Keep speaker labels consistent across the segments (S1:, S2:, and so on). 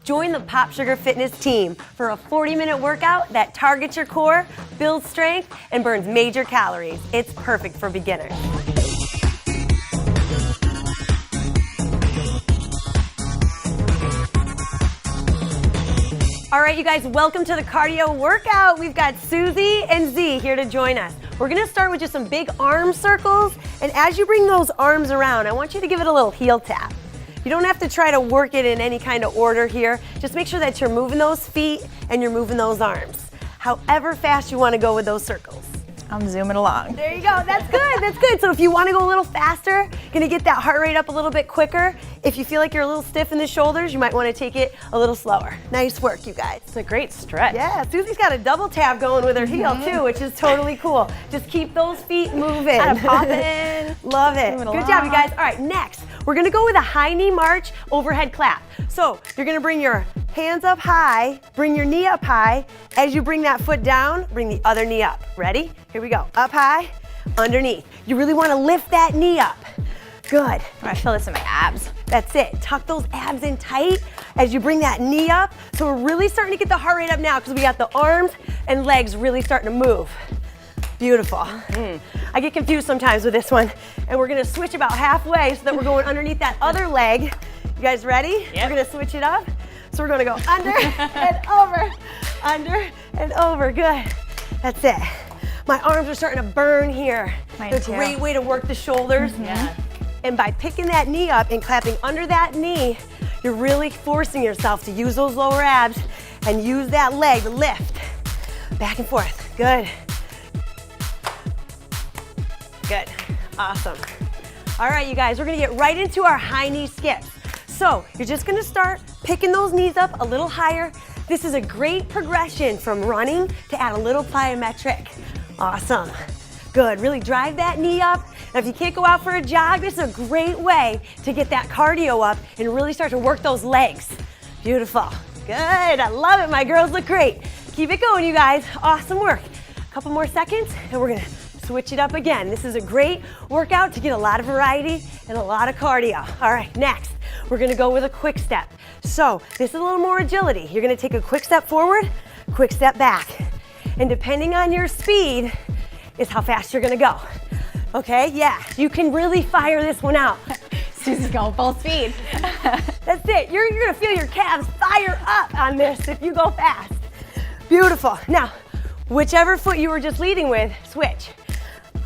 S1: Join the FitSugar Fitness team for a 40-minute workout that targets your core, builds strength, and burns major calories. It's perfect for beginners. All right, you guys, welcome to the cardio workout. We've got Susie and Z here to join us. We're gonna start with just some big arm circles, and as you bring those arms around, I want you to give it a little heel tap. You don't have to try to work it in any kind of order here. Just make sure that you're moving those feet and you're moving those arms. However fast you wanna go with those circles.
S2: I'm zooming along.
S1: There you go, that's good, that's good. So if you wanna go a little faster, gonna get that heart rate up a little bit quicker. If you feel like you're a little stiff in the shoulders, you might wanna take it a little slower. Nice work, you guys.
S2: It's a great stretch.
S1: Yeah, Susie's got a double tap going with her heel too, which is totally cool. Just keep those feet moving.
S2: Kind of popping.
S1: Love it. Good job, you guys. All right, next, we're gonna go with a high knee march, overhead clap. So you're gonna bring your hands up high, bring your knee up high. As you bring that foot down, bring the other knee up. Ready? Here we go. Up high, underneath. You really wanna lift that knee up. Good.
S2: I feel this in my abs.
S1: That's it. Tuck those abs in tight as you bring that knee up. So we're really starting to get the heart rate up now because we got the arms and legs really starting to move. Beautiful. I get confused sometimes with this one. And we're gonna switch about halfway so that we're going underneath that other leg. You guys ready?
S2: Yep.
S1: We're gonna switch it up. So we're gonna go under and over, under and over. Good. That's it. My arms are starting to burn here.
S2: Mine
S1: It's a
S2: too.
S1: great way to work the shoulders.
S2: Yeah.
S1: And by picking that knee up and clapping under that knee, you're really forcing yourself to use those lower abs and use that leg to lift. Back and forth. Good. Good. Awesome. All right, you guys, we're gonna get right into our high knee skips. So you're just gonna start picking those knees up a little higher. This is a great progression from running to add a little plyometric. Awesome. Good, really drive that knee up. Now if you can't go out for a jog, this is a great way to get that cardio up and really start to work those legs. Beautiful, good, I love it, my girls look great. Keep it going, you guys, awesome work. A couple more seconds and we're gonna switch it up again. This is a great workout to get a lot of variety and a lot of cardio. All right, next, we're gonna go with a quick step. So this is a little more agility. You're gonna take a quick step forward, quick step back. And depending on your speed, is how fast you're gonna go. Okay, yeah, you can really fire this one out.
S2: Susie's going full speed.
S1: That's it, you're gonna feel your calves fire up on this if you go fast. Beautiful. Now, whichever foot you were just leading with, switch.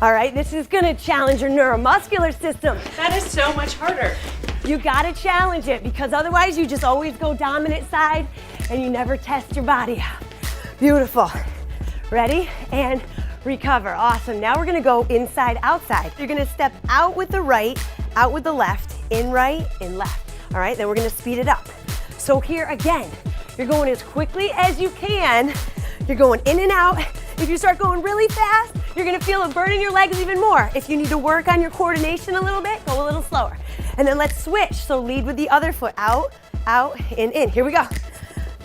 S1: All right, this is gonna challenge your neuromuscular system.
S3: That is so much harder.
S1: You gotta challenge it because otherwise you just always go dominant side and you never test your body out. Beautiful. Ready? And recover. Awesome. Now we're gonna go inside, outside. You're gonna step out with the right, out with the left, in right, in left. All right, then we're gonna speed it up. So here again, you're going as quickly as you can. You're going in and out. If you start going really fast, you're gonna feel it burning your legs even more. If you need to work on your coordination a little bit, go a little slower. And then let's switch. So lead with the other foot, out, in. Here we go.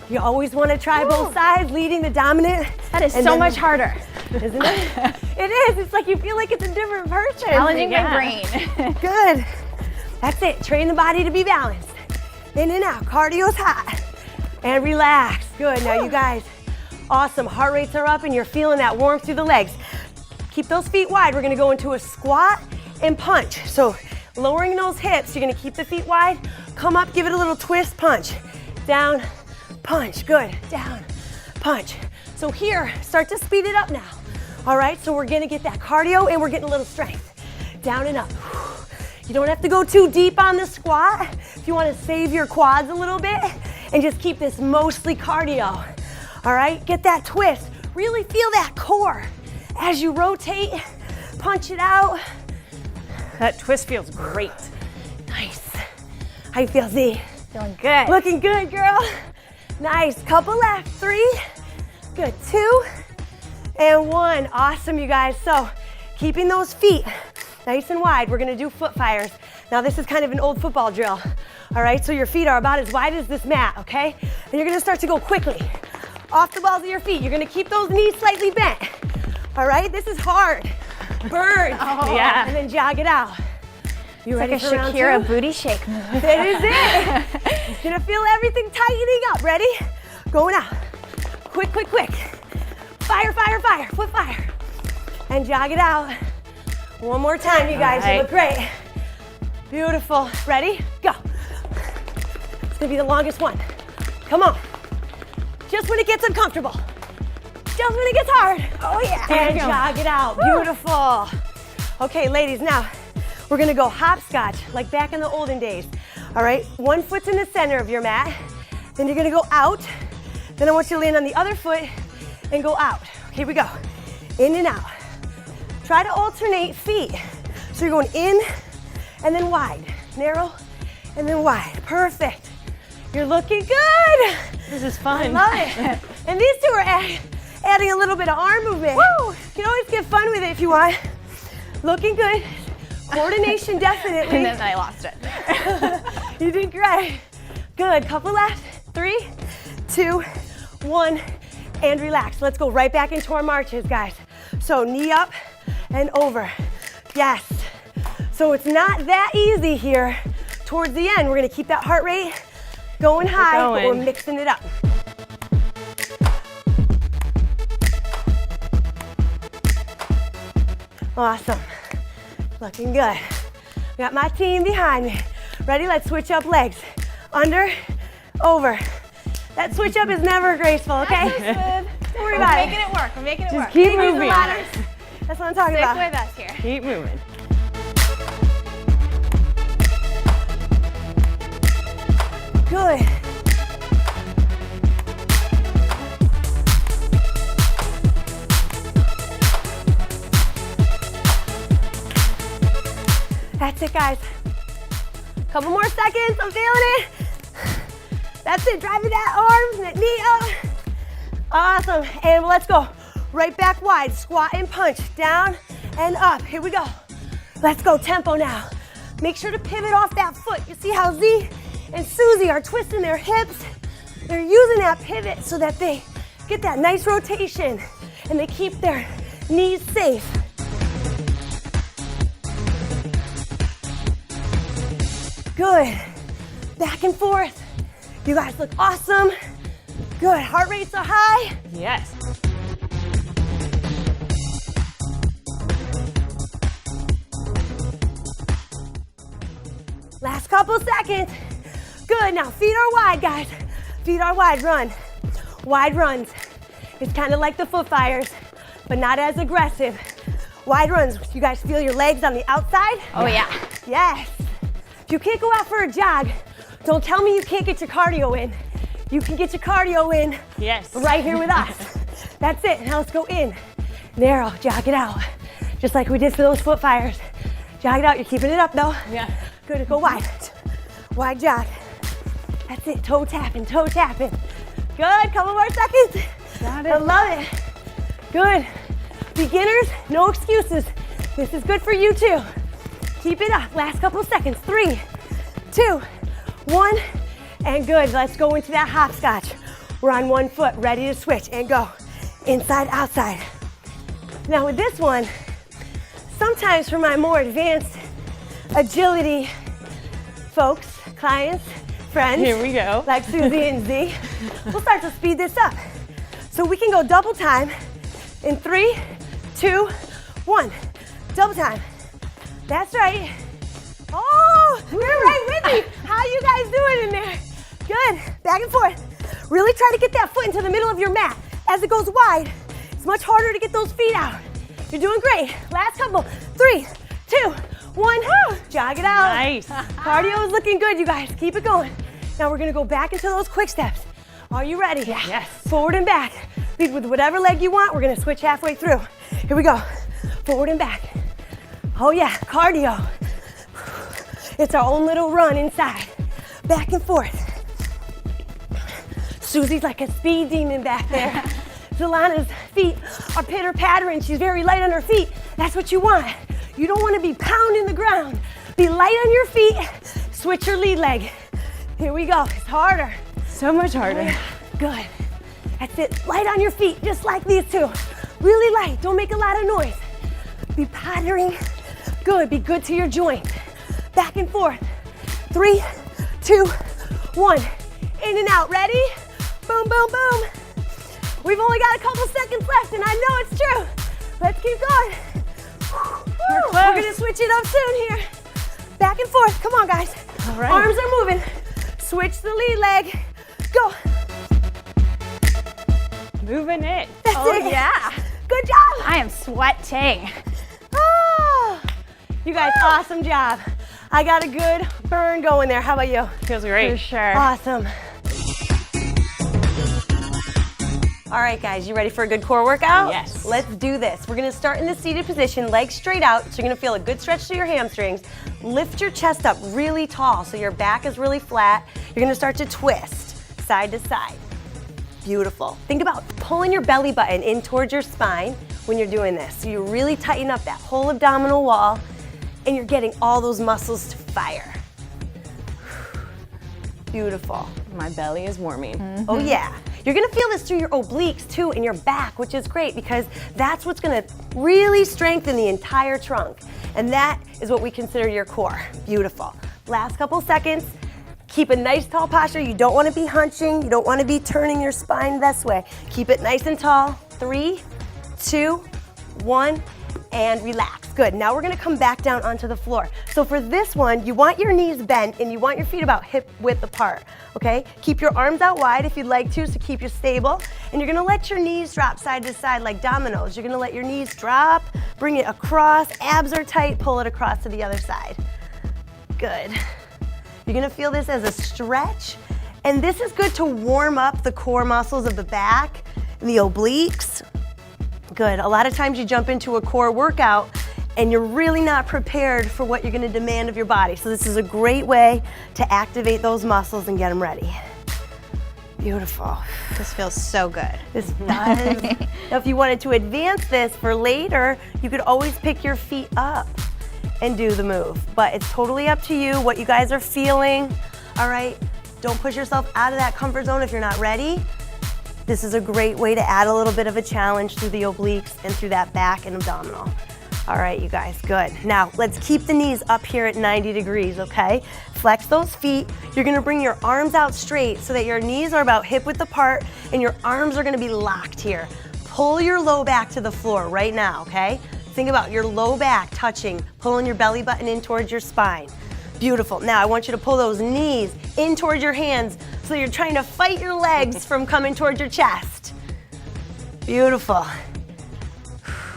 S1: You always wanna try both sides, leading the dominant.
S2: That is so much harder.
S1: Isn't it? It is. It's like you feel like it's a different person.
S2: Challenging my brain.
S1: Good. That's it. Train the body to be balanced. In and out. Cardio's hot. And relax. Good. Now you guys, awesome. Heart rates are up and you're feeling that warmth through the legs. Keep those feet wide. We're gonna go into a squat and punch. So lowering those hips, you're gonna keep the feet wide. Come up, give it a little twist, punch. Down, punch. Good. Down, punch. So here, start to speed it up now. All right, so we're gonna get that cardio and we're getting a little strength. Down and up. You don't have to go too deep on the squat. If you wanna save your quads a little bit and just keep this mostly cardio. All right, get that twist. Really feel that core. As you rotate, punch it out.
S2: That twist feels great.
S1: Nice. How you feel, Z?
S2: Feeling good.
S1: Looking good, girl. Nice, couple left, 3. Good, 2 and 1. Awesome, you guys. So keeping those feet nice and wide, we're gonna do foot fires. Now this is kind of an old football drill. All right, so your feet are about as wide as this mat, okay? And you're gonna start to go quickly. Off the balls of your feet. You're gonna keep those knees slightly bent. All right, this is hard. Burn.
S2: Yeah.
S1: And then jog it out. You
S2: It's
S1: ready
S2: like a
S1: for round
S2: Shakira
S1: two?
S2: booty shake move.
S1: That is it. You're gonna feel everything tightening up. Ready? Going out. Quick, quick, quick. Fire, fire, fire. Foot fire. And jog it out. One more time, you guys. You look great. Beautiful. Ready? Go. It's gonna be the longest one. Come on. Just when it gets uncomfortable. Just when it gets hard.
S2: Oh yeah.
S1: And jog it out. Beautiful. Okay, ladies, now we're gonna go hopscotch like back in the olden days. All right, one foot's in the center of your mat. Then you're gonna go out. Then I want you to land on the other foot and go out. Here we go. In and out. Try to alternate feet. So you're going in and then wide. Narrow and then wide. Perfect. You're looking good.
S2: This is fun.
S1: I love it. And these two are adding a little bit of arm movement. Woo! You can always get fun with it if you want. Looking good. Coordination definitely.
S2: And then I lost it.
S1: You did great. Good. Couple left. 3, 2, 1, and relax. Let's go right back into our marches, guys. So knee up and over. Yes. So it's not that easy here. Towards the end, we're gonna keep that heart rate going high, but we're mixing it up. Awesome. Looking good. Got my team behind me. Ready? Let's switch up legs. Under, over. That switch up is never graceful, okay? Don't worry about it.
S2: We're making it work. We're making it work.
S1: Keep moving. That's what I'm talking
S2: Stick
S1: about.
S2: with us here.
S3: Keep moving.
S1: Good. That's it, guys. Couple more seconds. I'm feeling it. That's it. Driving that arm, that knee up. Awesome. And let's go. Right back wide. Squat and punch. Down and up. Here we go. Let's go. Tempo now. Make sure to pivot off that foot. You see how Z and Susie are twisting their hips? They're using that pivot so that they get that nice rotation and they keep their knees safe. Good. Back and forth. You guys look awesome. Good. Heart rates are high.
S3: Yes.
S1: Last couple seconds. Good. Now feet are wide, guys. Feet are wide. Run. Wide runs. It's kind of like the foot fires, but not as aggressive. Wide runs. You guys feel your legs on the outside?
S2: Oh yeah.
S1: Yes. If you can't go out for a jog, don't tell me you can't get your cardio in. You can get your cardio in
S3: Yes.
S1: right here with us. That's it. Now let's go in. Narrow. Jog it out. Just like we did for those foot fires. Jog it out. You're keeping it up though.
S3: Yeah.
S1: Good. Go wide. Wide jog. That's it. Toe tapping. Toe tapping. Good. Couple more seconds.
S2: Got
S1: I
S2: it.
S1: love it. Good. Beginners, no excuses. This is good for you too. Keep it up. Last couple seconds. 3, 2, 1, and good. Let's go into that hopscotch. We're on one foot, ready to switch and go. Inside, outside. Now with this one, sometimes for my more advanced agility folks, clients, friends,
S3: Here we go.
S1: like Susie and Z, we'll start to speed this up. So we can go double time in 3, 2, 1. Double time. That's right. Oh, you're right with me. How you guys doing in there? Good. Back and forth. Really try to get that foot into the middle of your mat. As it goes wide, it's much harder to get those feet out. You're doing great. Last couple. 3, 2, 1. Jog it out.
S3: Nice.
S1: Cardio is looking good, you guys. Keep it going. Now we're gonna go back into those quick steps. Are you ready?
S3: Yes.
S1: Forward and back. Lead with whatever leg you want. We're gonna switch halfway through. Here we go. Forward and back. Oh yeah, cardio. It's our own little run inside. Back and forth. Susie's like a speed demon back there. Zalana's feet are pitter-pattering. She's very light on her feet. That's what you want. You don't want to be pounding the ground. Be light on your feet. Switch your lead leg. Here we go. It's harder.
S3: So much harder.
S1: Good. That's it. Light on your feet, just like these two. Really light. Don't make a lot of noise. Be pattering. Good. Be good to your joint. back and forth. 3, 2, 1. In and out, ready? Boom, boom, boom. We've only got a couple seconds left, and I know it's true. Let's keep going. We're gonna switch it up soon here. Back and forth, come on guys.
S2: All right.
S1: Arms are moving. Switch the lead leg. Go.
S2: Moving it.
S1: That's it.
S2: Yeah.
S1: Good job.
S2: I am sweating.
S1: Oh, you guys, awesome job. I got a good burn going there. How about you?
S2: Feels great. For sure.
S1: Awesome. All right, guys, you ready for a good core workout?
S2: Yes.
S1: Let's do this. We're gonna start in the seated position, legs straight out, so you're gonna feel a good stretch to your hamstrings. Lift your chest up really tall so your back is really flat. You're gonna start to twist side to side. Beautiful. Think about pulling your belly button in towards your spine when you're doing this. So you really tighten up that whole abdominal wall and you're getting all those muscles to fire. Beautiful.
S2: My belly is warming.
S1: Mm-hmm. Oh yeah. You're gonna feel this through your obliques too and your back, which is great because that's what's gonna really strengthen the entire trunk. And that is what we consider your core. Beautiful. Last couple seconds. Keep a nice tall posture. You don't wanna be hunching. You don't wanna be turning your spine this way. Keep it nice and tall. 3, 2, 1, and relax. Good, now we're gonna come back down onto the floor. So for this one, you want your knees bent and you want your feet about hip width apart, okay? Keep your arms out wide if you'd like to, so keep you stable. And you're gonna let your knees drop side to side like dominoes. You're gonna let your knees drop, bring it across, abs are tight, pull it across to the other side. Good. You're gonna feel this as a stretch, and this is good to warm up the core muscles of the back and the obliques. Good, a lot of times you jump into a core workout and you're really not prepared for what you're gonna demand of your body. So this is a great way to activate those muscles and get them ready. Beautiful.
S2: This feels so good.
S1: This does. Now if you wanted to advance this for later, you could always pick your feet up and do the move. But it's totally up to you, what you guys are feeling, all right? Don't push yourself out of that comfort zone if you're not ready. This is a great way to add a little bit of a challenge through the obliques and through that back and abdominal. All right, you guys, good. Now, let's keep the knees up here at 90 degrees, okay? Flex those feet. You're gonna bring your arms out straight so that your knees are about hip width apart and your arms are gonna be locked here. Pull your low back to the floor right now, okay? Think about your low back touching, pulling your belly button in towards your spine. Beautiful. Now I want you to pull those knees in towards your hands so you're trying to fight your legs from coming towards your chest. Beautiful.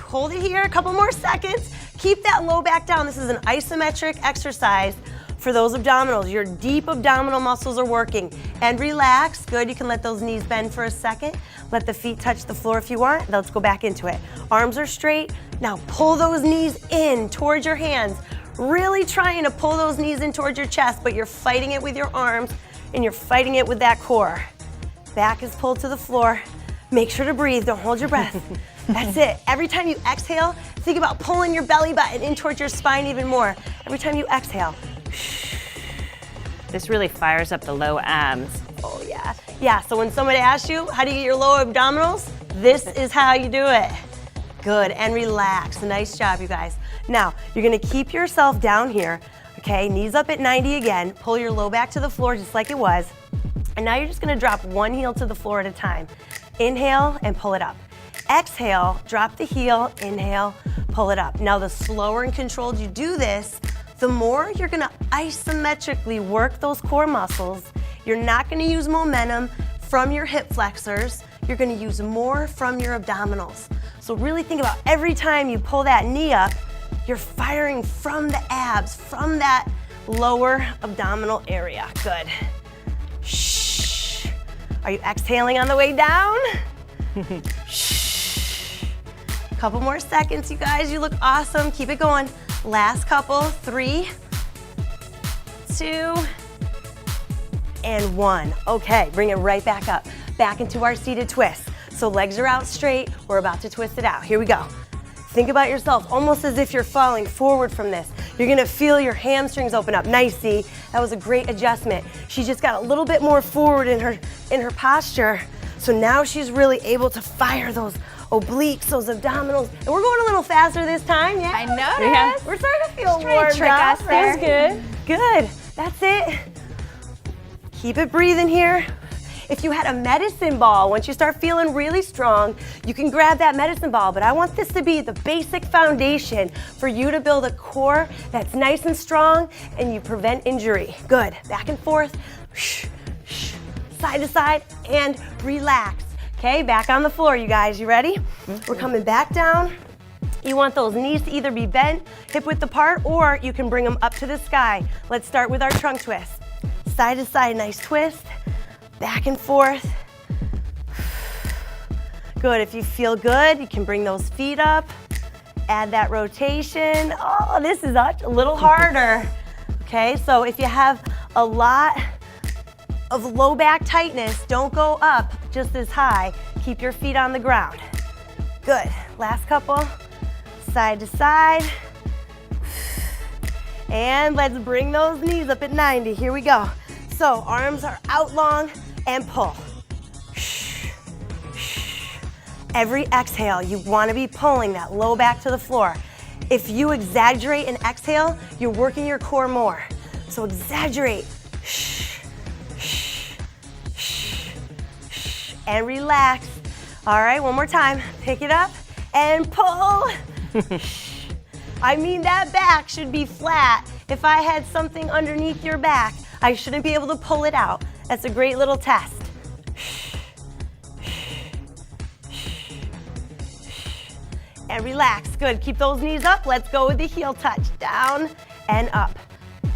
S1: Hold it here, a couple more seconds. Keep that low back down. This is an isometric exercise for those abdominals. Your deep abdominal muscles are working. And relax, good, you can let those knees bend for a second. Let the feet touch the floor if you want. Let's go back into it. Arms are straight. Now pull those knees in towards your hands. Really trying to pull those knees in towards your chest, but you're fighting it with your arms and you're fighting it with that core. Back is pulled to the floor. Make sure to breathe, don't hold your breath. That's it. Every time you exhale, think about pulling your belly button in towards your spine even more. Every time you exhale.
S2: This really fires up the low abs.
S1: Oh yeah. Yeah, so when somebody asks you, how do you get your low abdominals? This is how you do it. Good, and relax. Nice job, you guys. Now, you're gonna keep yourself down here, okay? Knees up at 90 again. Pull your low back to the floor just like it was. And now you're just gonna drop one heel to the floor at a time. Inhale and pull it up. Exhale, drop the heel, inhale, pull it up. Now the slower and controlled you do this, the more you're gonna isometrically work those core muscles. You're not gonna use momentum from your hip flexors. You're gonna use more from your abdominals. So really think about every time you pull that knee up, you're firing from the abs, from that lower abdominal area. Good. Shh. Are you exhaling on the way down? Shh. Couple more seconds, you guys. You look awesome. Keep it going. Last couple. 3, 2, and 1. Okay, bring it right back up. Back into our seated twist. So legs are out straight. We're about to twist it out. Here we go. Think about yourself almost as if you're falling forward from this. You're gonna feel your hamstrings open up. Nice, Z. That was a great adjustment. She just got a little bit more forward in her posture. So now she's really able to fire those obliques, those abdominals. And we're going a little faster this time, yeah?
S2: I noticed.
S1: Yeah. We're starting to feel warmed
S2: trick
S1: up,
S2: us there.
S1: That's good. Good, that's it. Keep it breathing here. If you had a medicine ball, once you start feeling really strong, you can grab that medicine ball, but I want this to be the basic foundation for you to build a core that's nice and strong and you prevent injury. Good, back and forth, side to side, and relax. Okay, back on the floor, you guys, you ready? We're coming back down. You want those knees to either be bent, hip width apart, or you can bring them up to the sky. Let's start with our trunk twist. Side to side, nice twist. Back and forth. Good, if you feel good, you can bring those feet up. Add that rotation. Oh, this is a little harder. Okay, so if you have a lot of low back tightness, don't go up just as high. Keep your feet on the ground. Good, last couple. Side to side. And let's bring those knees up at 90. Here we go. So arms are out long and pull. Every exhale, you want to be pulling that low back to the floor. If you exaggerate and exhale, you're working your core more. So exaggerate. And relax. All right, one more time. Pick it up and pull. I mean, that back should be flat. If I had something underneath your back, I shouldn't be able to pull it out. That's a great little test. And relax. Good. Keep those knees up. Let's go with the heel touch. Down and up.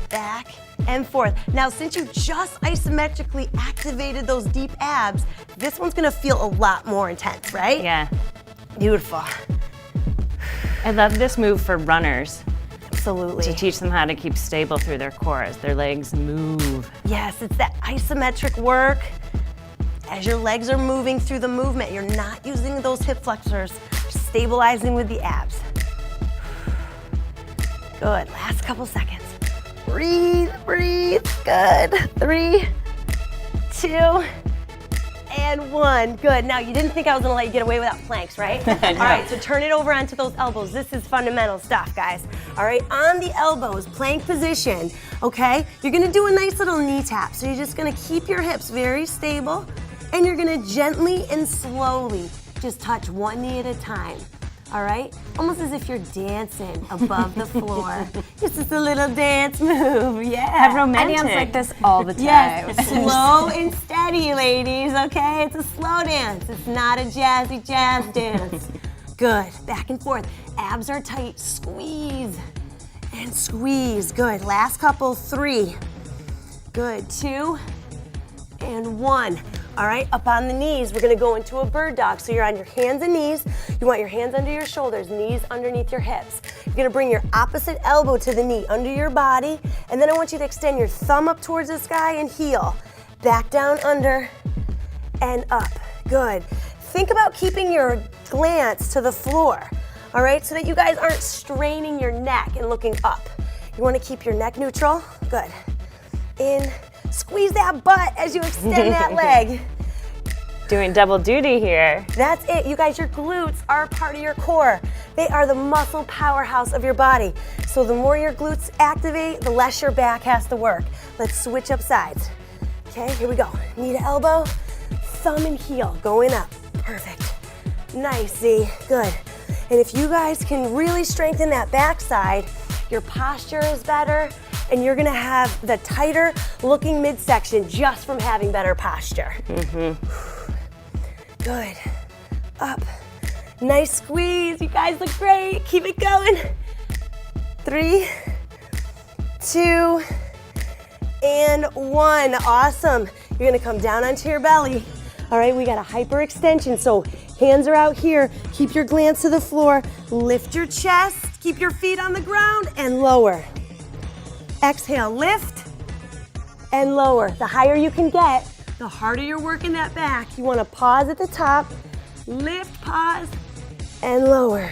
S1: Back and forth. Now, since you just isometrically activated those deep abs, this one's gonna feel a lot more intense, right?
S2: Yeah.
S1: Beautiful.
S2: I love this move for runners.
S1: Absolutely.
S2: To teach them how to keep stable through their core as their legs move.
S1: Yes, it's that isometric work. As your legs are moving through the movement, you're not using those hip flexors, stabilizing with the abs. Good, last couple seconds. Breathe, breathe, good. 3, 2, and 1. Good, now you didn't think I was gonna let you get away without planks, right?
S2: No.
S1: All right, so turn it over onto those elbows. This is fundamental stuff, guys. All right, on the elbows, plank position, okay? You're gonna do a nice little knee tap. So you're just gonna keep your hips very stable and you're gonna gently and slowly just touch one knee at a time. All right? Almost as if you're dancing above the floor. It's just a little dance move, yeah.
S2: Have romantic.
S3: I dance like this all the time.
S1: Yes, slow and steady, ladies, okay? It's a slow dance. It's not a jazzy jazz dance. Good, back and forth. Abs are tight, squeeze and squeeze. Good, last couple, 3. Good, 2 and 1. All right, up on the knees, we're gonna go into a bird dog. So you're on your hands and knees. You want your hands under your shoulders, knees underneath your hips. You're gonna bring your opposite elbow to the knee under your body, and then I want you to extend your thumb up towards the sky and heel. Back down under and up. Good. Think about keeping your glance to the floor, all right, so that you guys aren't straining your neck and looking up. You wanna keep your neck neutral. Good. In. Squeeze that butt as you extend that leg.
S2: Doing double duty here.
S1: That's it. You guys, your glutes are part of your core. They are the muscle powerhouse of your body. So the more your glutes activate, the less your back has to work. Let's switch up sides. Okay, here we go. Knee to elbow, thumb and heel going up. Perfect. Nice, Z. Good. And if you guys can really strengthen that back side, your posture is better, and you're gonna have the tighter looking midsection just from having better posture. Good. Up. Nice squeeze. You guys look great. Keep it going. 3, 2, and 1. Awesome. You're gonna come down onto your belly. All right, we got a hyperextension. So hands are out here. Keep your glance to the floor. Lift your chest. Keep your feet on the ground and lower. Exhale, lift and lower. The higher you can get, the harder you're working that back. You wanna pause at the top, lift, pause, and lower.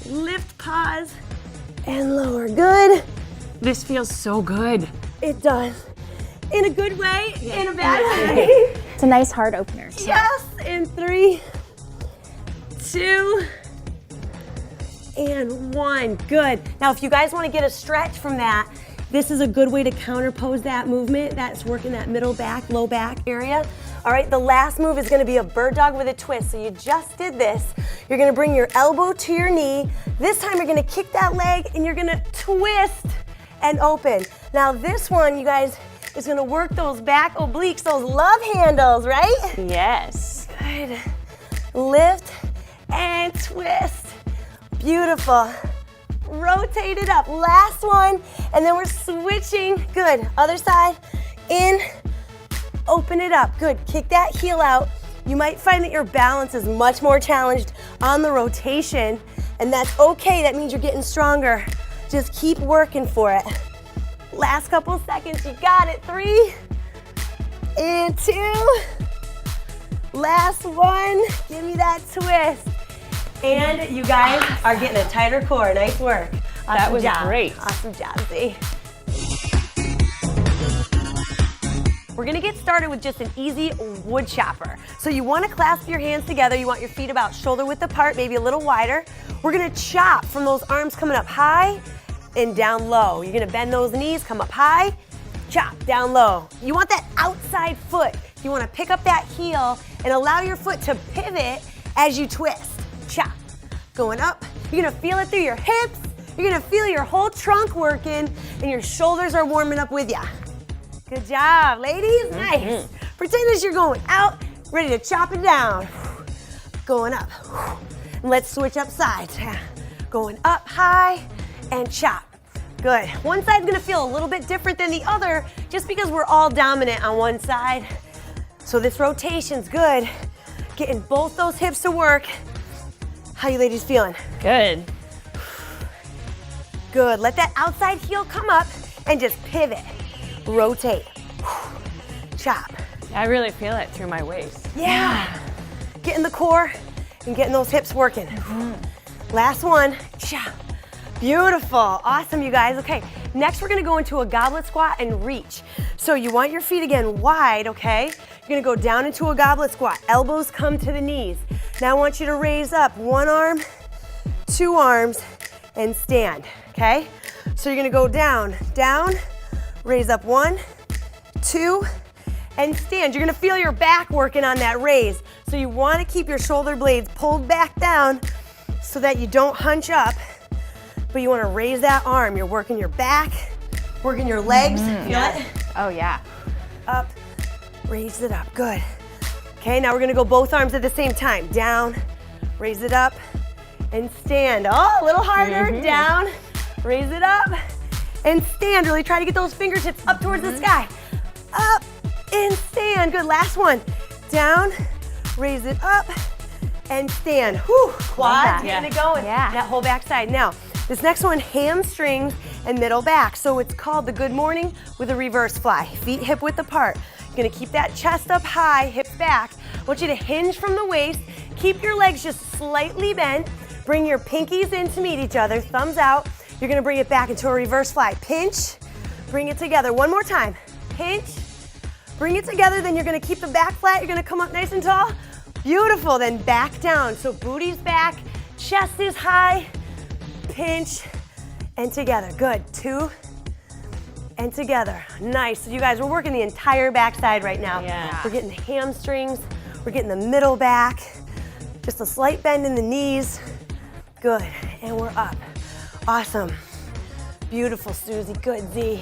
S1: Lift, pause, and lower. Good.
S2: This feels so good.
S1: It does. In a good way, in a bad way.
S3: It's a nice hard opener. So.
S1: Yes, in 3, 2, and 1. Good. Now, if you guys want to get a stretch from that, This is a good way to counterpose that movement. That's working that middle back, low back area. All right, the last move is gonna be a bird dog with a twist. So you just did this. You're gonna bring your elbow to your knee. This time you're gonna kick that leg and you're gonna twist and open. Now this one, you guys, is gonna work those back obliques, those love handles, right?
S2: Yes.
S1: Good. Lift and twist. Beautiful. Rotate it up. Last one, and then we're switching. Good. Other side. In. Open it up. Good. Kick that heel out. You might find that your balance is much more challenged on the rotation, and that's okay. That means you're getting stronger. Just keep working for it. Last couple seconds. You got it. 3 and 2. Last one. Give me that twist. And you guys are getting a tighter core. Nice work. Awesome
S2: That was
S1: job.
S2: great.
S1: Awesome job, Z. We're gonna get started with just an easy wood chopper. So you wanna clasp your hands together. You want your feet about shoulder width apart, maybe a little wider. We're gonna chop from those arms coming up high and down low. You're gonna bend those knees, come up high, chop, down low. You want that outside foot. You wanna pick up that heel and allow your foot to pivot as you twist. Chop, going up. You're gonna feel it through your hips. You're gonna feel your whole trunk working and your shoulders are warming up with ya. Good job, ladies, nice. Pretend as you're going out, ready to chop it down. Going up. And let's switch up sides. Going up high and chop. Good. One side's gonna feel a little bit different than the other just because we're all dominant on one side. So this rotation's good. Getting both those hips to work. How you ladies feeling?
S2: Good.
S1: Good. Let that outside heel come up and just pivot. Rotate. Chop.
S2: I really feel it through my waist.
S1: Yeah. Getting the core and getting those hips working. Last one. Chop. Beautiful. Awesome, you guys. Okay, next we're gonna go into a goblet squat and reach. So you want your feet again wide, okay? You're gonna go down into a goblet squat. Elbows come to the knees. Now I want you to raise up one arm, 2 arms, and stand, okay? So you're gonna go down, down, raise up 1, 2, and stand. You're gonna feel your back working on that raise. So you wanna keep your shoulder blades pulled back down so that you don't hunch up, but you wanna raise that arm. You're working your back, working your legs. Feel it?
S3: Oh yeah.
S1: Up, raise it up, good. Okay, now we're gonna go both arms at the same time. Down, raise it up, and stand. Oh, a little harder, down, raise it up, and stand. Really try to get those fingertips up towards the sky. Up, and stand, good. Last one, down, raise it up, and stand. Whew, quads, getting it going.
S3: Yeah.
S1: That whole back side. Now, this next one, hamstrings and middle back. So it's called the good morning with a reverse fly. Feet hip width apart. You're gonna keep that chest up high, hips back. I want you to hinge from the waist. Keep your legs just slightly bent. Bring your pinkies in to meet each other, thumbs out. You're gonna bring it back into a reverse fly. Pinch, bring it together. One more time. Pinch, bring it together. Then you're gonna keep the back flat. You're gonna come up nice and tall. Beautiful, then back down. So booty's back, chest is high. Pinch, and together. Good, 2, and together. Nice. So you guys, we're working the entire backside right now.
S2: Yeah.
S1: We're getting the hamstrings, we're getting the middle back, just a slight bend in the knees. Good, and we're up. Awesome. Beautiful, Susie. Good, Z.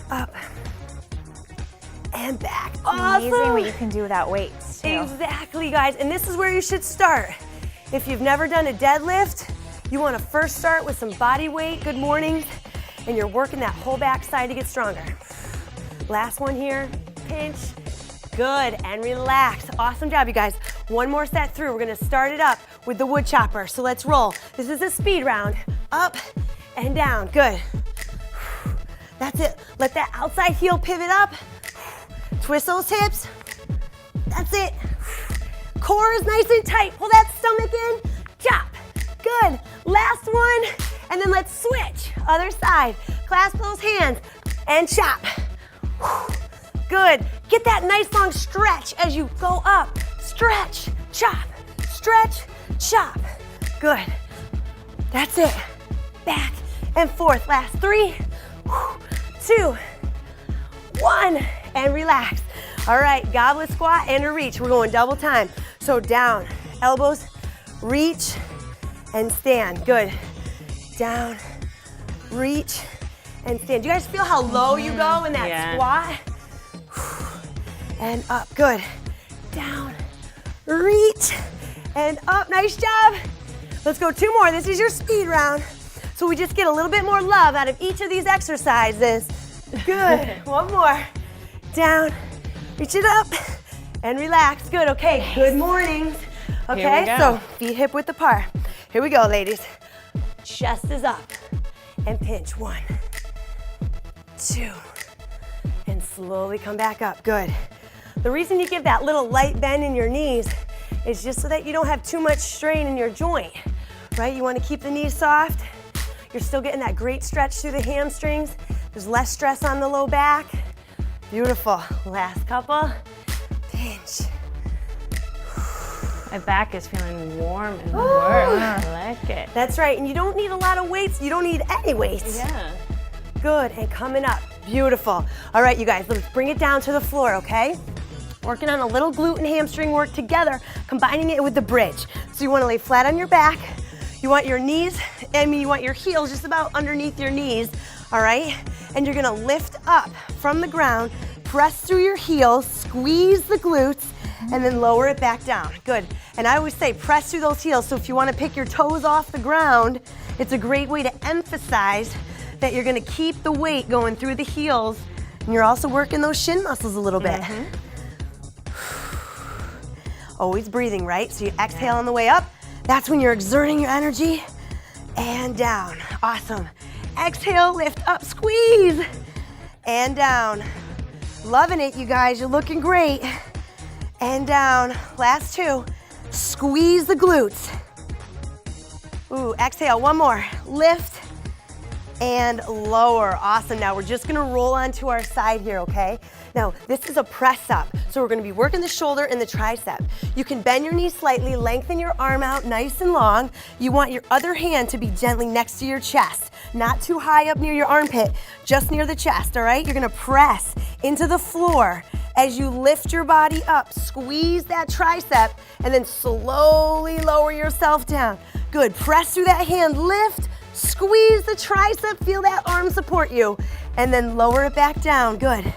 S1: Up, and back.
S3: Amazing
S1: Awesome.
S3: what you can do without weights too.
S1: Exactly, guys, and this is where you should start. If you've never done a deadlift, you want to first start with some body weight, good mornings, and you're working that whole back side to get stronger. Last one here, pinch, good, and relax. Awesome job, you guys. One more set through. We're gonna start it up with the wood chopper, so let's roll. This is a speed round, up and down, good. That's it. Let that outside heel pivot up. Twist those hips. That's it. Core is nice and tight. Pull that stomach in, chop. Good. Last one, and then let's switch. Other side. Clasp those hands and chop. Good. Get that nice long stretch as you go up. Stretch, chop, stretch, chop. Good. That's it. Back and forth. Last 3. 2, 1, and relax. All right, goblet squat and a reach. We're going double time. So down, elbows, reach, and stand. Good. Down, reach, and stand. Do you guys feel how low you go in that squat? And up, good. Down, reach, and up. Nice job. Let's go 2 more. This is your speed round. So we just get a little bit more love out of each of these exercises. Good. 1 more. Down, reach it up, and relax. Good, okay, good mornings. Okay, so feet hip width apart. Here we go, ladies. Chest is up, and pinch. 1, 2, and slowly come back up. Good. The reason you give that little light bend in your knees is just so that you don't have too much strain in your joint, right? You want to keep the knees soft. You're still getting that great stretch through the hamstrings. There's less stress on the low back. Beautiful. Last couple. Pinch.
S2: My back is feeling warm and warm. I like it.
S1: That's right. And you don't need a lot of weights. You don't need any weights.
S2: Yeah.
S1: Good. And coming up. Beautiful. All right, you guys, let's bring it down to the floor, okay? Working on a little glute and hamstring work together, combining it with the bridge. So you want to lay flat on your back. You want your knees, you want your heels just about underneath your knees, all right? And you're gonna lift up from the ground, press through your heels, squeeze the glutes, and then lower it back down. Good. And I always say press through those heels, so if you wanna pick your toes off the ground, it's a great way to emphasize that you're gonna keep the weight going through the heels, and you're also working those shin muscles a little bit. Always breathing, right? So you exhale on the way up. That's when you're exerting your energy. And down. Awesome. Exhale, lift up, squeeze. And down. Loving it, you guys. You're looking great. And down. Last 2. Squeeze the glutes. Ooh, exhale. 1 more. Lift and lower. Awesome. Now we're just gonna roll onto our side here, okay? Now, this is a press up. So we're gonna be working the shoulder and the tricep. You can bend your knees slightly, lengthen your arm out nice and long. You want your other hand to be gently next to your chest, not too high up near your armpit, just near the chest, all right? You're gonna press into the floor as you lift your body up. Squeeze that tricep and then slowly lower yourself down. Good, press through that hand, lift, squeeze the tricep, feel that arm support you, and then lower it back down. Good.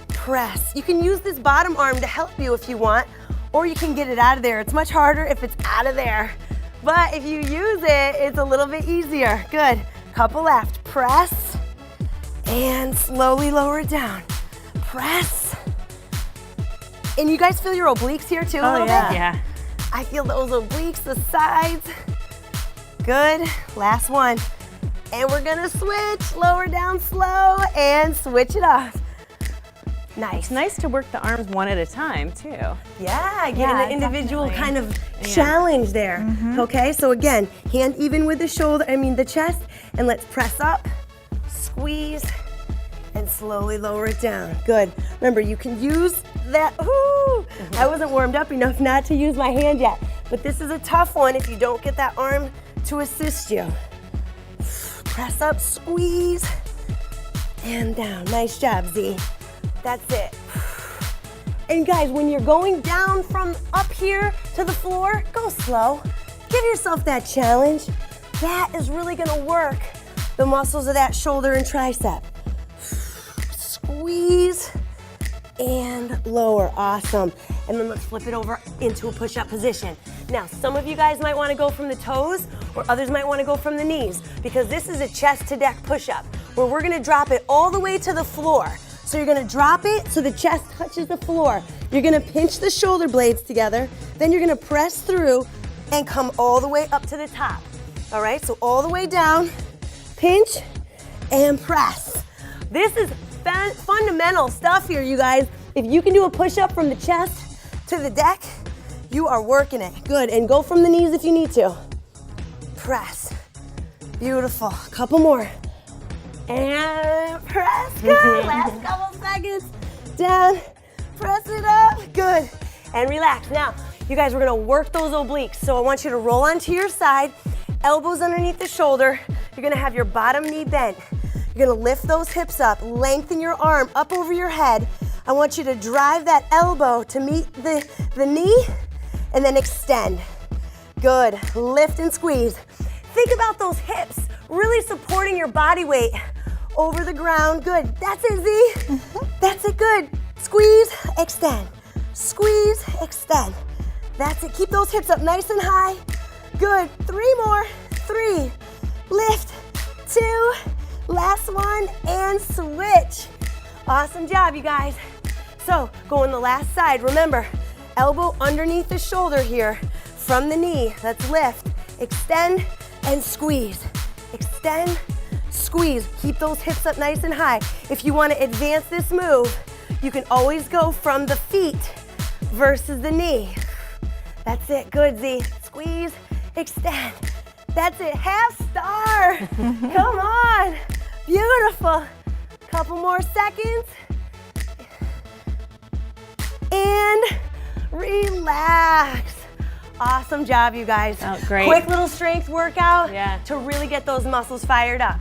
S1: Press. You can use this bottom arm to help you if you want, or you can get it out of there. It's much harder if it's out of there. But if you use it, it's a little bit easier. Good. Couple left. Press and slowly lower it down. Press. And you guys feel your obliques here too a little bit?
S2: Yeah.
S1: I feel those obliques, the sides. Good. Last one. And we're gonna switch. Lower down slow and switch it off. Nice.
S2: It's nice to work the arms one at a time, too.
S1: Yeah, getting an individual
S3: definitely.
S1: kind of challenge there. Okay, so again, hand even with the shoulder, the chest, and let's press up, squeeze, and slowly lower it down. Good. Remember, you can use that. Ooh, I wasn't warmed up enough not to use my hand yet, but this is a tough one if you don't get that arm to assist you. Press up, squeeze, and down. Nice job, Z. That's it. And guys, when you're going down from up here to the floor, go slow. Give yourself that challenge. That is really gonna work the muscles of that shoulder and tricep. Squeeze and lower. Awesome. And then let's flip it over into a push-up position. Now, some of you guys might wanna go from the toes, or others might wanna go from the knees, because this is a chest-to-deck push-up, where we're gonna drop it all the way to the floor. So you're gonna drop it so the chest touches the floor. You're gonna pinch the shoulder blades together, then you're gonna press through and come all the way up to the top. All right, so all the way down, pinch and press. This is fundamental stuff here, you guys. If you can do a push-up from the chest to the deck, you are working it. Good, and go from the knees if you need to. Press. Beautiful. Couple more. And press, good. Last couple seconds. Down, press it up, good. And relax. Now, you guys, we're gonna work those obliques. So I want you to roll onto your side, elbows underneath the shoulder. You're gonna have your bottom knee bent. You're gonna lift those hips up, lengthen your arm up over your head. I want you to drive that elbow to meet the knee and then extend. Good, lift and squeeze. Think about those hips, really supporting your body weight over the ground. Good, that's it, Z. That's it, good. Squeeze, extend. Squeeze, extend. That's it, keep those hips up nice and high. Good, 3 more, 3, lift, 2, last one, and switch. Awesome job, you guys. So, go on the last side. Remember, elbow underneath the shoulder here from the knee. Let's lift, extend, and squeeze. Extend, squeeze. Keep those hips up nice and high. If you want to advance this move, you can always go from the feet versus the knee. That's it, good, Z. Squeeze, extend. That's it, half star. Come on, beautiful. Couple more seconds. And relax. Awesome job, you guys.
S2: Oh, great.
S1: Quick little strength workout
S2: Yeah.
S1: to really get those muscles fired up.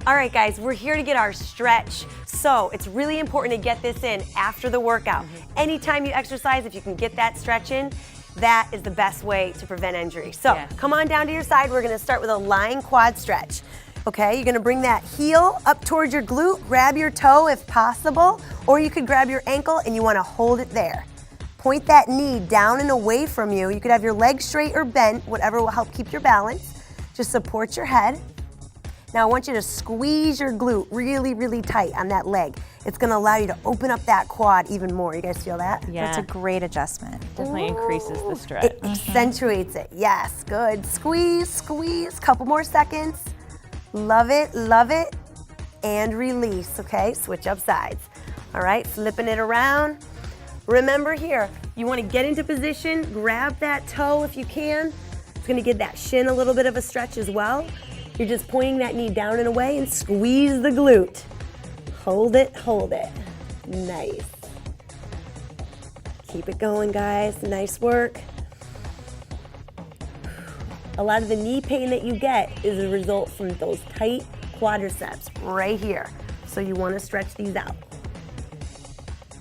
S1: All right, guys, we're here to get our stretch. So it's really important to get this in after the workout. Anytime you exercise, if you can get that stretch in, that is the best way to prevent injury. So
S2: Yes.
S1: come on down to your side. We're gonna start with a lying quad stretch. Okay, you're gonna bring that heel up towards your glute, grab your toe if possible, or you could grab your ankle and you wanna hold it there. Point that knee down and away from you. You could have your legs straight or bent, whatever will help keep your balance. Just support your head. Now I want you to squeeze your glute really, really tight on that leg. It's gonna allow you to open up that quad even more. You guys feel that?
S2: Yeah.
S3: That's a great adjustment.
S2: Definitely increases the stretch.
S1: It accentuates it, yes, good. Squeeze, squeeze, couple more seconds. Love it, and release, okay? Switch up sides. All right, flipping it around. Remember here, you wanna get into position, grab that toe if you can. It's gonna give that shin a little bit of a stretch as well. You're just pointing that knee down and away and squeeze the glute. Hold it, hold it. Nice. Keep it going, guys, nice work. A lot of the knee pain that you get is a result from those tight quadriceps right here. So you want to stretch these out.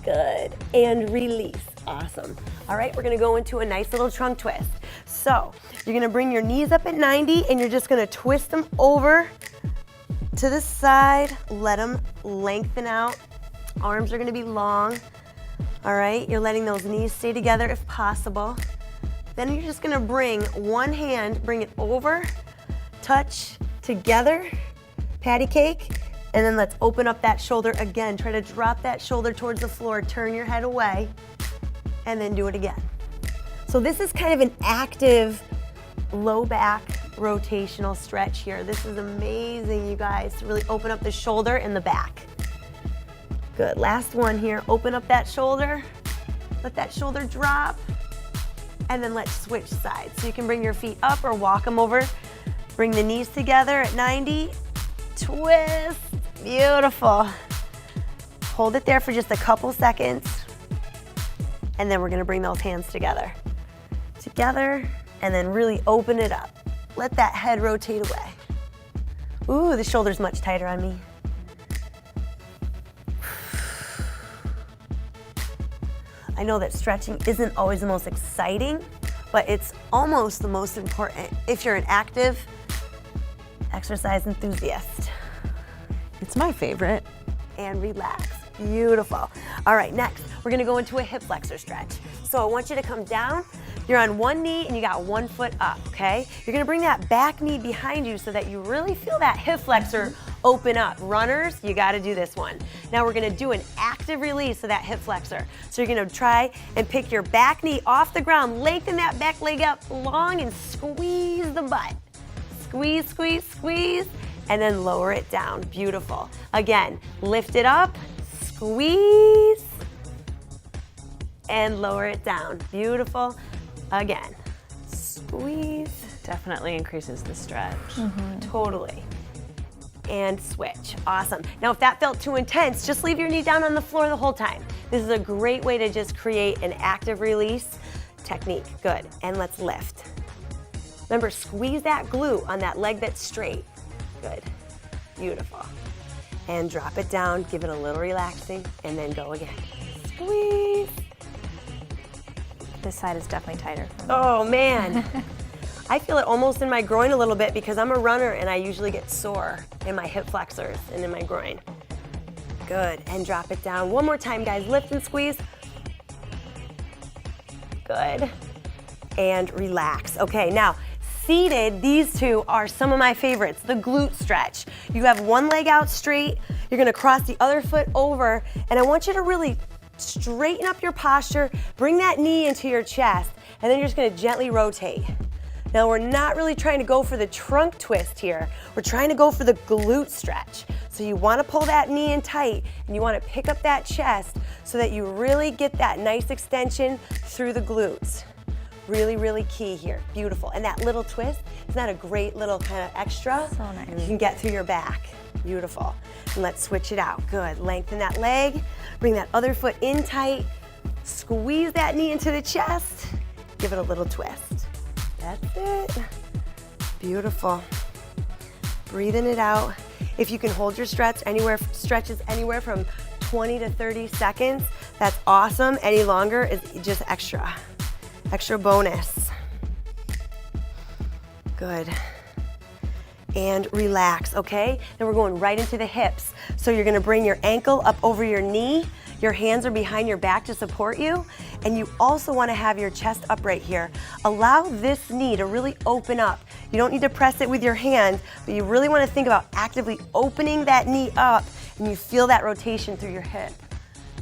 S1: Good, and release, awesome. All right, we're gonna go into a nice little trunk twist. So you're gonna bring your knees up at 90 and you're just gonna twist them over to the side, let them lengthen out. Arms are gonna be long. All right, you're letting those knees stay together if possible. Then you're just gonna bring one hand, bring it over, touch together, patty cake, and then let's open up that shoulder again. Try to drop that shoulder towards the floor, turn your head away, and then do it again. So this is kind of an active low back rotational stretch here. This is amazing, you guys, to really open up the shoulder and the back. Good, last one here. Open up that shoulder, let that shoulder drop, and then let's switch sides. So you can bring your feet up or walk them over. Bring the knees together at 90, twist, beautiful. Hold it there for just a couple seconds, and then we're gonna bring those hands together. And then really open it up. Let that head rotate away. Ooh, the shoulder's much tighter on me. I know that stretching isn't always the most exciting, but it's almost the most important if you're an active exercise enthusiast.
S4: It's my favorite.
S1: And relax. Beautiful. All right, next, we're gonna go into a hip flexor stretch. So I want you to come down. You're on one knee and you got one foot up, okay? You're gonna bring that back knee behind you so that you really feel that hip flexor open up. Runners, you gotta do this one. Now we're gonna do an active release of that hip flexor. So you're gonna try and pick your back knee off the ground, lengthen that back leg up long and squeeze the butt. Squeeze, squeeze, squeeze, and then lower it down. Beautiful. Again, lift it up, squeeze, and lower it down. Beautiful. Again, squeeze.
S2: Definitely increases the stretch.
S1: Totally. And switch. Awesome. Now, if that felt too intense, just leave your knee down on the floor the whole time. This is a great way to just create an active release technique. Good. And let's lift. Remember, squeeze that glute on that leg that's straight. Good. Beautiful. And drop it down, give it a little relaxing, and then go again. Squeeze.
S3: This side is definitely tighter.
S1: Oh man. I feel it almost in my groin a little bit because I'm a runner and I usually get sore in my hip flexors and in my groin. Good, and drop it down. One more time, guys. Lift and squeeze. Good. And relax. Okay, now, seated, these two are some of my favorites, the glute stretch. You have one leg out straight, you're gonna cross the other foot over, and I want you to really straighten up your posture, bring that knee into your chest, and then you're just gonna gently rotate. Now we're not really trying to go for the trunk twist here, we're trying to go for the glute stretch. So you wanna pull that knee in tight, and you wanna pick up that chest so that you really get that nice extension through the glutes. Really, really key here. Beautiful. And that little twist, isn't that a great little kind of extra?
S3: So nice.
S1: You can get through your back. Beautiful. And let's switch it out. Good. Lengthen that leg. Bring that other foot in tight. Squeeze that knee into the chest. Give it a little twist. That's it. Beautiful. Breathing it out. If you can hold your stretches anywhere from 20 to 30 seconds, that's awesome. Any longer is just extra bonus. Good. And relax, okay? Then we're going right into the hips. So you're gonna bring your ankle up over your knee, your hands are behind your back to support you, and you also wanna have your chest upright here. Allow this knee to really open up. You don't need to press it with your hand, but you really wanna think about actively opening that knee up, and you feel that rotation through your hip.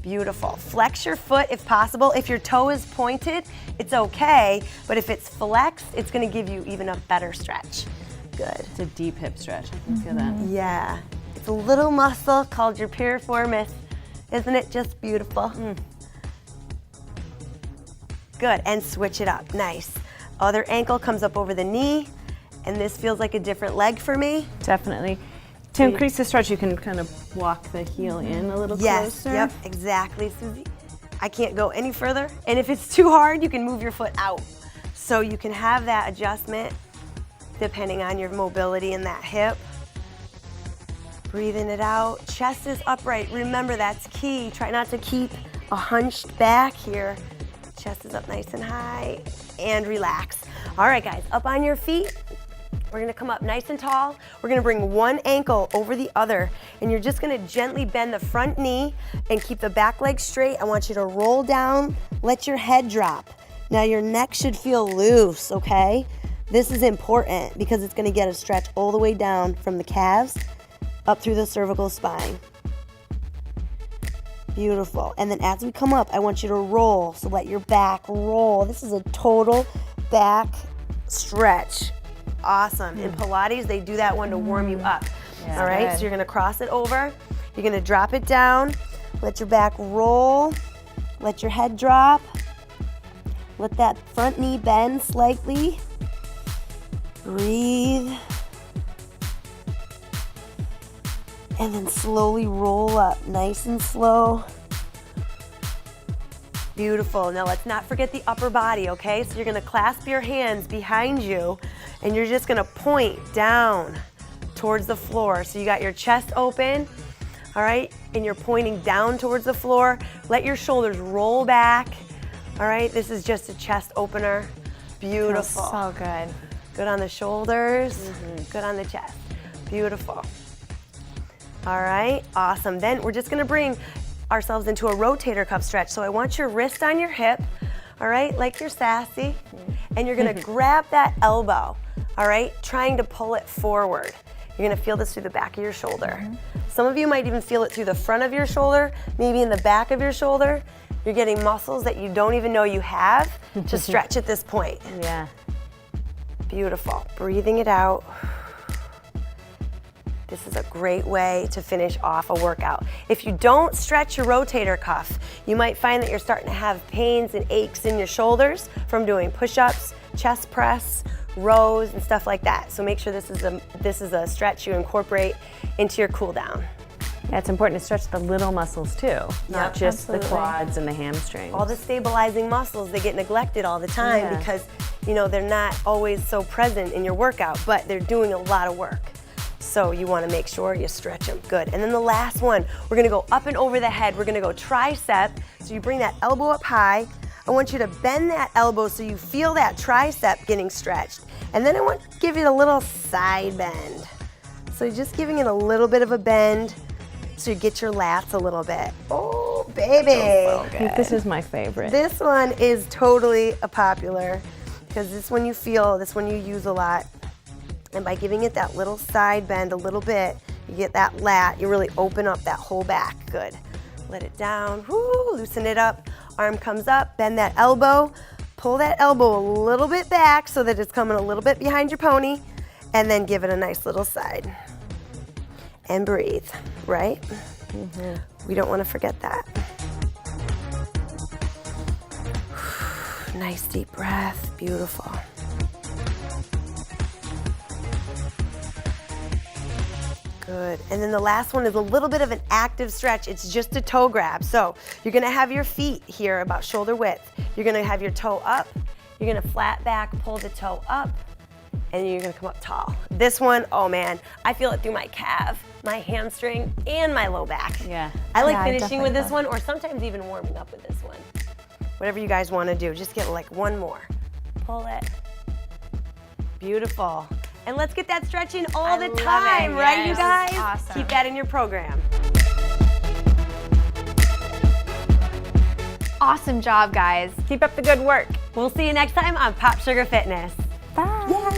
S1: Beautiful. Flex your foot if possible. If your toe is pointed, it's okay, but if it's flexed, it's gonna give you even a better stretch. Good.
S2: It's a deep hip stretch. I can feel that.
S1: Yeah. It's a little muscle called your piriformis. Isn't it just beautiful? Good, and switch it up. Nice. Other ankle comes up over the knee, and this feels like a different leg for me.
S2: Definitely. To increase the stretch, you can kind of walk the heel in a little closer.
S1: Yep, exactly, Susie. I can't go any further. And if it's too hard, you can move your foot out. So you can have that adjustment depending on your mobility in that hip. Breathing it out. Chest is upright. Remember, that's key. Try not to keep a hunched back here. Chest is up nice and high. And relax. All right, guys, up on your feet. We're gonna come up nice and tall. We're gonna bring one ankle over the other, and you're just gonna gently bend the front knee and keep the back leg straight. I want you to roll down, let your head drop. Now your neck should feel loose, okay? This is important because it's gonna get a stretch all the way down from the calves up through the cervical spine. Beautiful. And then as we come up, I want you to roll, so let your back roll. This is a total back stretch. Awesome. In Pilates, they do that one to warm you up.
S2: Yeah,
S1: all right,
S2: good.
S1: so you're gonna cross it over. You're gonna drop it down. Let your back roll. Let your head drop. Let that front knee bend slightly. Breathe. And then slowly roll up, nice and slow. Beautiful. Now let's not forget the upper body, okay? So you're gonna clasp your hands behind you and you're just gonna point down towards the floor. So you got your chest open, all right? And you're pointing down towards the floor. Let your shoulders roll back, all right? This is just a chest opener. Beautiful.
S3: Feels so good.
S1: Good on the shoulders, good on the chest. Beautiful. All right, awesome. Then we're just gonna bring ourselves into a rotator cuff stretch. So I want your wrist on your hip, all right, like you're sassy, and you're gonna grab that elbow, all right, trying to pull it forward. You're gonna feel this through the back of your shoulder. Some of you might even feel it through the front of your shoulder, maybe in the back of your shoulder. You're getting muscles that you don't even know you have to stretch at this point.
S2: Yeah.
S1: Beautiful. Breathing it out. This is a great way to finish off a workout. If you don't stretch your rotator cuff, you might find that you're starting to have pains and aches in your shoulders from doing push-ups, chest press, rows, and stuff like that. So make sure this is a stretch you incorporate into your cool down.
S2: Yeah, it's important to stretch the little muscles too, not just
S3: absolutely.
S2: the quads and the hamstrings.
S1: All the stabilizing muscles, they get neglected all the time
S2: Yeah.
S1: because you know, they're not always so present in your workout, but they're doing a lot of work. So you want to make sure you stretch them. Good. And then the last one, we're going to go up and over the head. We're going to go tricep. So you bring that elbow up high. I want you to bend that elbow so you feel that tricep getting stretched. And then I want to give it a little side bend. So you're just giving it a little bit of a bend so you get your lats a little bit. Oh, baby.
S2: I think this is my favorite.
S1: This one is totally a popular because this one you feel, this one you use a lot. And by giving it that little side bend a little bit, you get that lat, you really open up that whole back. Good. Let it down, woo, loosen it up. Arm comes up, bend that elbow, pull that elbow a little bit back so that it's coming a little bit behind your pony, and then give it a nice little side. And breathe, right? We don't want to forget that. Nice deep breath, beautiful. Good. And then the last one is a little bit of an active stretch. It's just a toe grab. So you're going to have your feet here about shoulder width. You're going to have your toe up. You're going to flat back, pull the toe up, and you're going to come up tall. This one, oh man, I feel it through my calf, my hamstring, and my low back.
S2: Yeah.
S1: I like
S3: Yeah, I
S1: finishing with
S3: definitely
S1: this one, or sometimes even warming up with this one. Whatever you guys want to do, just get like one more. Pull it. Beautiful. And let's get that stretching all the
S3: love it,
S1: time, right, you
S3: yes.
S1: guys?
S3: Awesome.
S1: Keep that in your program.
S3: Awesome job, guys.
S2: Keep up the good work.
S1: We'll see you next time on Pop Sugar Fitness.
S3: Bye.
S1: Yay!